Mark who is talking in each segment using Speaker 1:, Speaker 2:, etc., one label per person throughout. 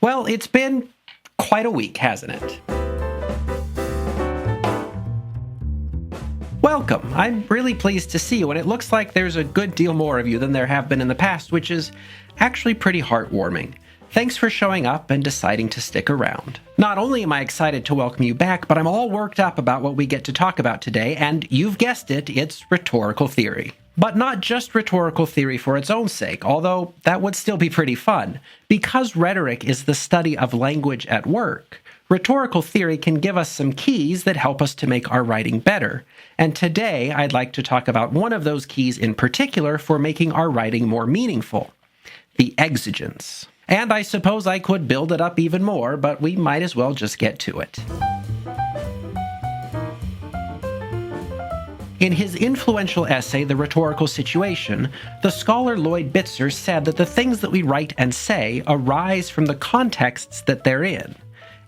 Speaker 1: Well, it's been quite a week, hasn't it? Welcome. I'm really pleased to see you, and it looks like there's a good deal more of you than there have been in the past, which is actually pretty heartwarming. Thanks for showing up and deciding to stick around. Not only am I excited to welcome you back, but I'm all worked up about what we get to talk about today, and you've guessed it, it's rhetorical theory. But not just rhetorical theory for its own sake, although that would still be pretty fun. Because rhetoric is the study of language at work, rhetorical theory can give us some keys that help us to make our writing better. And today, I'd like to talk about one of those keys in particular for making our writing more meaningful: the exigence. And I suppose I could build it up even more, but we might as well just get to it. In his influential essay, The Rhetorical Situation, the scholar Lloyd Bitzer said that the things that we write and say arise from the contexts that they're in.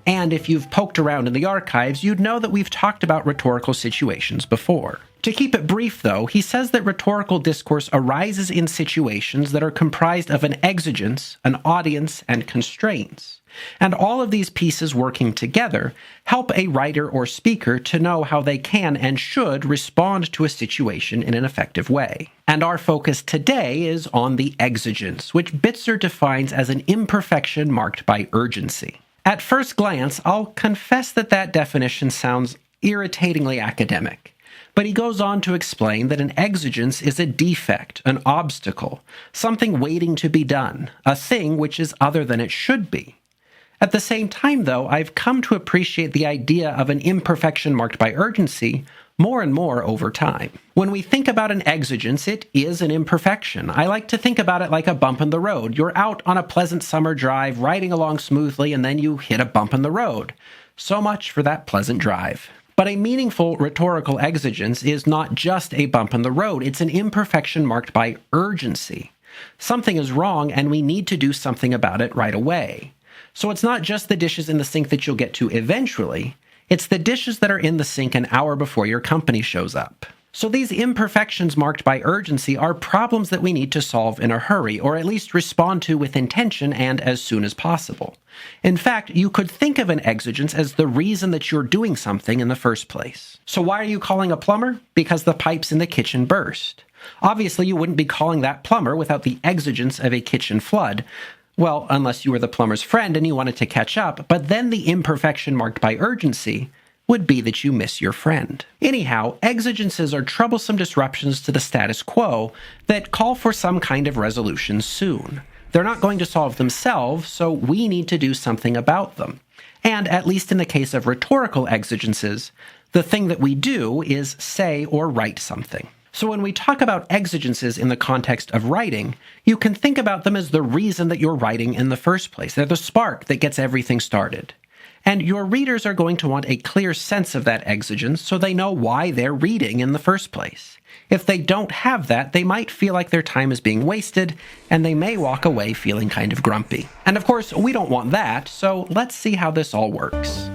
Speaker 1: And if you've poked around in the archives, you'd know that we've talked about rhetorical situations before. To keep it brief, though, he says that rhetorical discourse arises in situations that are comprised of an exigence, an audience, and constraints. And all of these pieces working together help a writer or speaker to know how they can and should respond to a situation in an effective way. And our focus today is on the exigence, which Bitzer defines as an imperfection marked by urgency. At first glance, I'll confess that that definition sounds irritatingly academic. But he goes on to explain that an exigence is a defect, an obstacle, something waiting to be done, a thing which is other than it should be. At the same time, though, I've come to appreciate the idea of an imperfection marked by urgency more and more over time. When we think about an exigence, it is an imperfection. I like to think about it like a bump in the road. You're out on a pleasant summer drive, riding along smoothly, and then you hit a bump in the road. So much for that pleasant drive. But a meaningful rhetorical exigence is not just a bump in the road. It's an imperfection marked by urgency. Something is wrong, and we need to do something about it right away. So it's not just the dishes in the sink that you'll get to eventually. It's the dishes that are in the sink an hour before your company shows up. So these imperfections marked by urgency are problems that we need to solve in a hurry, or at least respond to with intention and as soon as possible. In fact, you could think of an exigence as the reason that you're doing something in the first place. So why are you calling a plumber? Because the pipes in the kitchen burst. Obviously, you wouldn't be calling that plumber without the exigence of a kitchen flood. Well, unless you were the plumber's friend and you wanted to catch up, but then the imperfection marked by urgency would be that you miss your friend. Anyhow, exigences are troublesome disruptions to the status quo that call for some kind of resolution soon. They're not going to solve themselves, so we need to do something about them. And at least in the case of rhetorical exigences, the thing that we do is say or write something. So when we talk about exigences in the context of writing, you can think about them as the reason that you're writing in the first place. They're the spark that gets everything started. And your readers are going to want a clear sense of that exigence so they know why they're reading in the first place. If they don't have that, they might feel like their time is being wasted, and they may walk away feeling kind of grumpy. And of course, we don't want that, so let's see how this all works.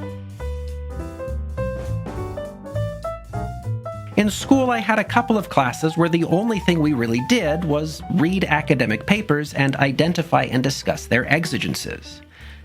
Speaker 1: In school, I had a couple of classes where the only thing we really did was read academic papers and identify and discuss their exigences.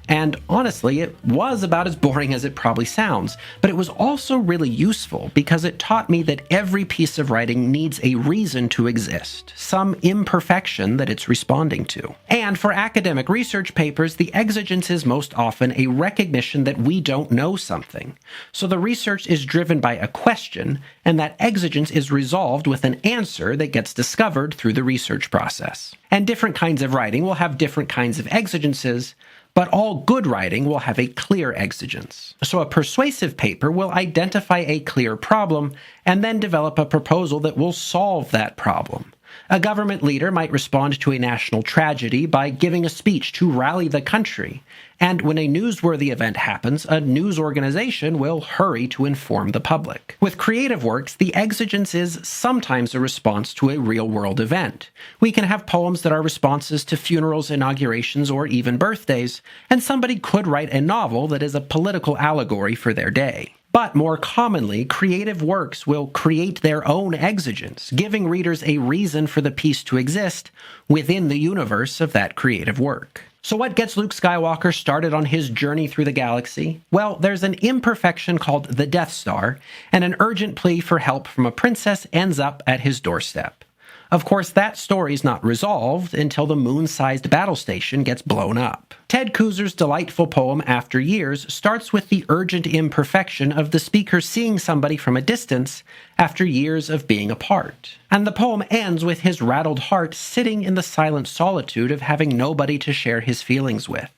Speaker 1: And honestly, it was about as boring as it probably sounds, but it was also really useful because it taught me that every piece of writing needs a reason to exist, some imperfection that it's responding to. And for academic research papers, the exigence is most often a recognition that we don't know something. So the research is driven by a question, and that exigence is resolved with an answer that gets discovered through the research process. And different kinds of writing will have different kinds of exigences, but all good writing will have a clear exigence. So a persuasive paper will identify a clear problem and then develop a proposal that will solve that problem. A government leader might respond to a national tragedy by giving a speech to rally the country. And when a newsworthy event happens, a news organization will hurry to inform the public. With creative works, the exigence is sometimes a response to a real-world event. We can have poems that are responses to funerals, inaugurations, or even birthdays, and somebody could write a novel that is a political allegory for their day. But more commonly, creative works will create their own exigence, giving readers a reason for the piece to exist within the universe of that creative work. So what gets Luke Skywalker started on his journey through the galaxy? Well, there's an imperfection called the Death Star, and an urgent plea for help from a princess ends up at his doorstep. Of course, that story's not resolved until the moon-sized battle station gets blown up. Ted Koozer's delightful poem, After Years, starts with the urgent imperfection of the speaker seeing somebody from a distance after years of being apart. And the poem ends with his rattled heart sitting in the silent solitude of having nobody to share his feelings with.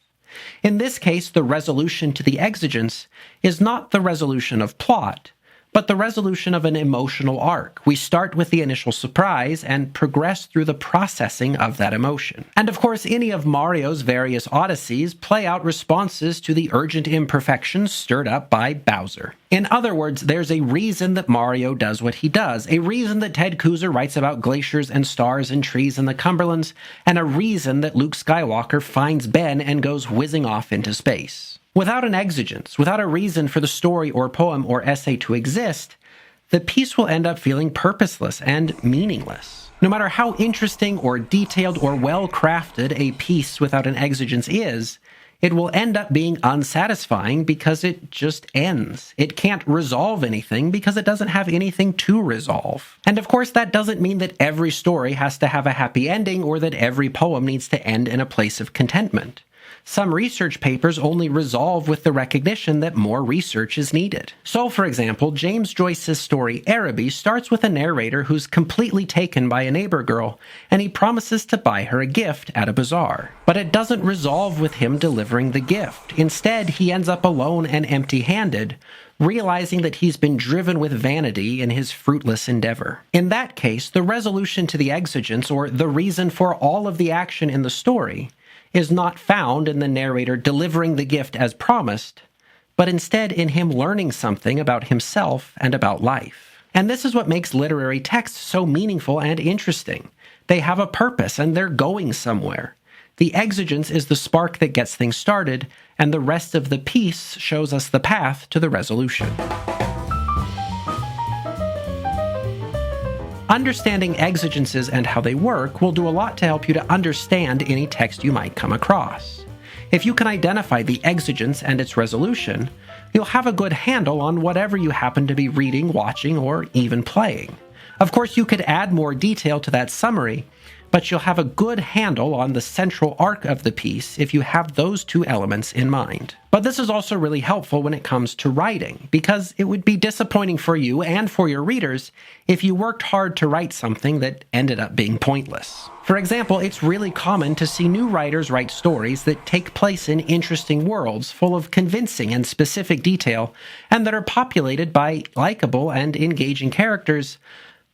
Speaker 1: In this case, the resolution to the exigence is not the resolution of plot, but the resolution of an emotional arc. We start with the initial surprise and progress through the processing of that emotion. And of course, any of Mario's various odysseys play out responses to the urgent imperfections stirred up by Bowser. In other words, there's a reason that Mario does what he does, a reason that Ted Koozer writes about glaciers and stars and trees in the Cumberlands, and a reason that Luke Skywalker finds Ben and goes whizzing off into space. Without an exigence, without a reason for the story or poem or essay to exist, the piece will end up feeling purposeless and meaningless. No matter how interesting or detailed or well-crafted a piece without an exigence is, it will end up being unsatisfying because it just ends. It can't resolve anything because it doesn't have anything to resolve. And of course, that doesn't mean that every story has to have a happy ending or that every poem needs to end in a place of contentment. Some research papers only resolve with the recognition that more research is needed. So, for example, James Joyce's story Araby starts with a narrator who's completely taken by a neighbor girl, and he promises to buy her a gift at a bazaar. But it doesn't resolve with him delivering the gift. Instead, he ends up alone and empty-handed, realizing that he's been driven with vanity in his fruitless endeavor. In that case, the resolution to the exigence, or the reason for all of the action in the story, is not found in the narrator delivering the gift as promised, but instead in him learning something about himself and about life. And this is what makes literary texts so meaningful and interesting. They have a purpose and they're going somewhere. The exigence is the spark that gets things started, and the rest of the piece shows us the path to the resolution. Understanding exigences and how they work will do a lot to help you to understand any text you might come across. If you can identify the exigence and its resolution, you'll have a good handle on whatever you happen to be reading, watching, or even playing. Of course, you could add more detail to that summary, but you'll have a good handle on the central arc of the piece if you have those two elements in mind. But this is also really helpful when it comes to writing, because it would be disappointing for you and for your readers if you worked hard to write something that ended up being pointless. For example, it's really common to see new writers write stories that take place in interesting worlds full of convincing and specific detail, and that are populated by likable and engaging characters,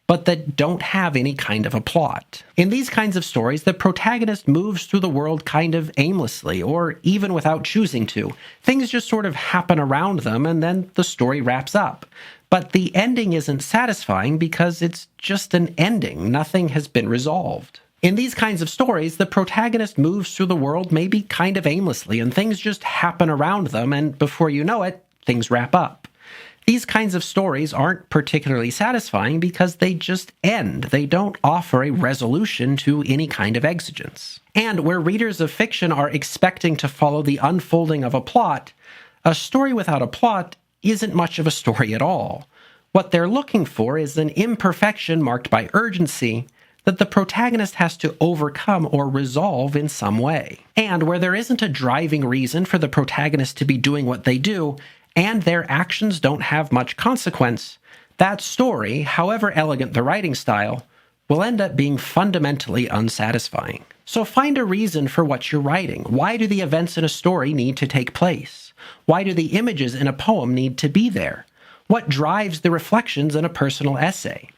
Speaker 1: but that don't have any kind of a plot. In these kinds of stories, the protagonist moves through the world kind of aimlessly, or even without choosing to. Things just sort of happen around them, and then the story wraps up. But the ending isn't satisfying because it's just an ending. Nothing has been resolved. In these kinds of stories, the protagonist moves through the world maybe kind of aimlessly, and things just happen around them, and before you know it, things wrap up. These kinds of stories aren't particularly satisfying because they just end. They don't offer a resolution to any kind of exigence. And where readers of fiction are expecting to follow the unfolding of a plot, a story without a plot isn't much of a story at all. What they're looking for is an imperfection marked by urgency that the protagonist has to overcome or resolve in some way. And where there isn't a driving reason for the protagonist to be doing what they do, and their actions don't have much consequence, that story, however elegant the writing style, will end up being fundamentally unsatisfying. So find a reason for what you're writing. Why do the events in a story need to take place? Why do the images in a poem need to be there? What drives the reflections in a personal essay?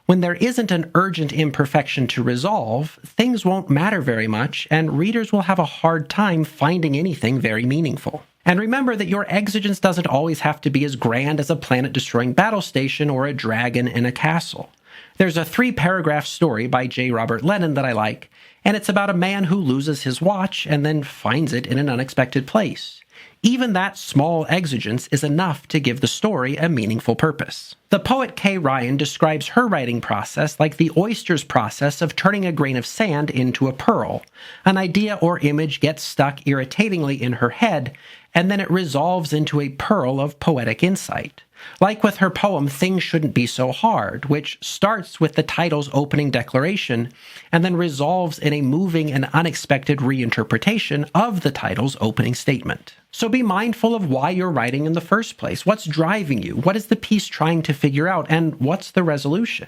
Speaker 1: When there isn't an urgent imperfection to resolve, things won't matter very much, and readers will have a hard time finding anything very meaningful. And remember that your exigence doesn't always have to be as grand as a planet-destroying battle station or a dragon in a castle. There's a 3-paragraph story by J. Robert Lennon that I like, and it's about a man who loses his watch and then finds it in an unexpected place. Even that small exigence is enough to give the story a meaningful purpose. The poet Kay Ryan describes her writing process like the oyster's process of turning a grain of sand into a pearl. An idea or image gets stuck irritatingly in her head, and then it resolves into a pearl of poetic insight. Like with her poem Things Shouldn't Be So Hard, which starts with the title's opening declaration and then resolves in a moving and unexpected reinterpretation of the title's opening statement. So be mindful of why you're writing in the first place. What's driving you? What is the piece trying to figure out? And what's the resolution?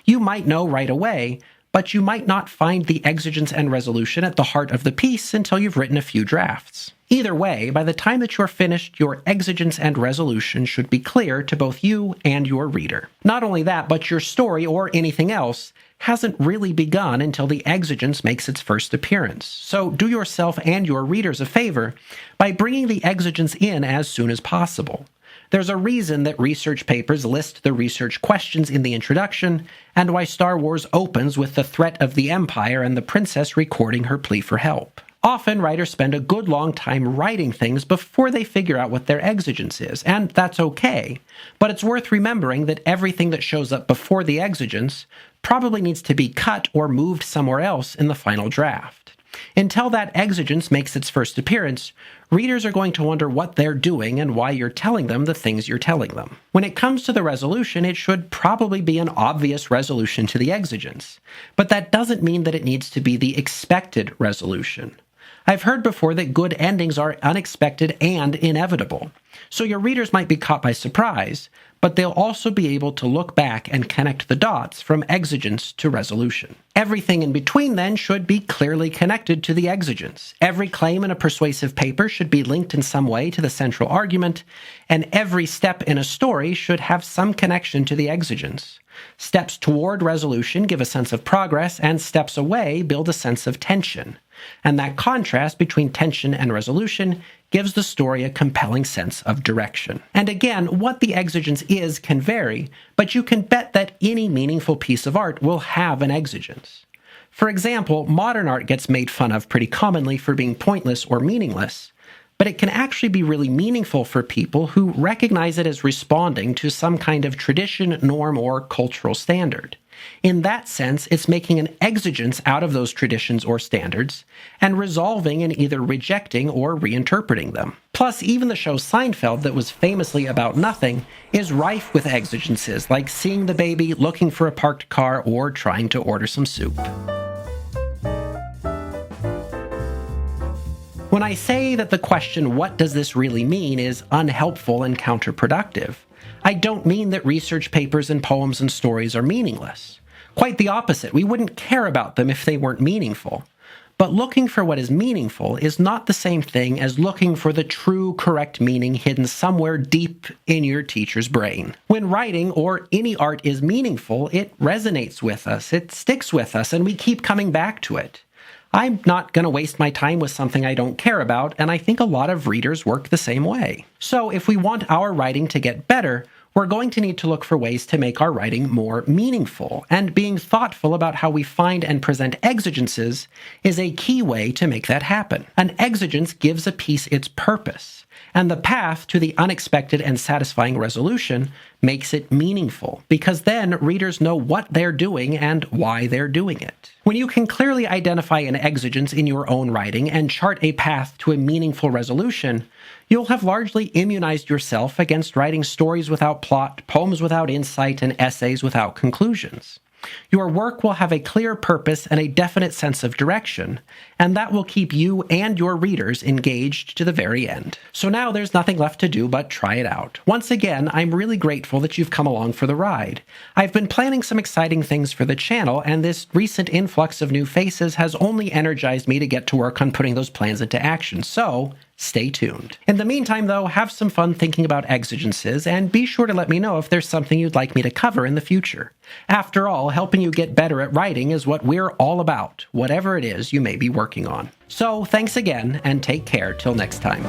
Speaker 1: You might know right away, but you might not find the exigence and resolution at the heart of the piece until you've written a few drafts. Either way, by the time that you're finished, your exigence and resolution should be clear to both you and your reader. Not only that, but your story, or anything else, hasn't really begun until the exigence makes its first appearance. So do yourself and your readers a favor by bringing the exigence in as soon as possible. There's a reason that research papers list the research questions in the introduction, and why Star Wars opens with the threat of the Empire and the princess recording her plea for help. Often, writers spend a good long time writing things before they figure out what their exigence is, and that's okay. But it's worth remembering that everything that shows up before the exigence probably needs to be cut or moved somewhere else in the final draft. Until that exigence makes its first appearance, readers are going to wonder what they're doing and why you're telling them the things you're telling them. When it comes to the resolution, it should probably be an obvious resolution to the exigence, but that doesn't mean that it needs to be the expected resolution. I've heard before that good endings are unexpected and inevitable, so your readers might be caught by surprise, but they'll also be able to look back and connect the dots from exigence to resolution. Everything in between, then, should be clearly connected to the exigence. Every claim in a persuasive paper should be linked in some way to the central argument, and every step in a story should have some connection to the exigence. Steps toward resolution give a sense of progress, and steps away build a sense of tension. And that contrast between tension and resolution gives the story a compelling sense of direction. And again, what the exigence is can vary, but you can bet that any meaningful piece of art will have an exigence. For example, modern art gets made fun of pretty commonly for being pointless or meaningless, but it can actually be really meaningful for people who recognize it as responding to some kind of tradition, norm, or cultural standard. In that sense, it's making an exigence out of those traditions or standards, and resolving in either rejecting or reinterpreting them. Plus, even the show Seinfeld, that was famously about nothing, is rife with exigences, like seeing the baby, looking for a parked car, or trying to order some soup. When I say that the question, what does this really mean, is unhelpful and counterproductive, I don't mean that research papers and poems and stories are meaningless. Quite the opposite. We wouldn't care about them if they weren't meaningful. But looking for what is meaningful is not the same thing as looking for the true, correct meaning hidden somewhere deep in your teacher's brain. When writing or any art is meaningful, it resonates with us, it sticks with us, and we keep coming back to it. I'm not going to waste my time with something I don't care about, and I think a lot of readers work the same way. So if we want our writing to get better, we're going to need to look for ways to make our writing more meaningful, and being thoughtful about how we find and present exigences is a key way to make that happen. An exigence gives a piece its purpose, and the path to the unexpected and satisfying resolution makes it meaningful, because then readers know what they're doing and why they're doing it. When you can clearly identify an exigence in your own writing and chart a path to a meaningful resolution, you'll have largely immunized yourself against writing stories without plot, poems without insight, and essays without conclusions. Your work will have a clear purpose and a definite sense of direction, and that will keep you and your readers engaged to the very end. So now there's nothing left to do but try it out. Once again, I'm really grateful that you've come along for the ride. I've been planning some exciting things for the channel, and this recent influx of new faces has only energized me to get to work on putting those plans into action, so stay tuned. In the meantime, though, have some fun thinking about exigences, and be sure to let me know if there's something you'd like me to cover in the future. After all, helping you get better at writing is what we're all about, whatever it is you may be working on. So, thanks again, and take care till next time.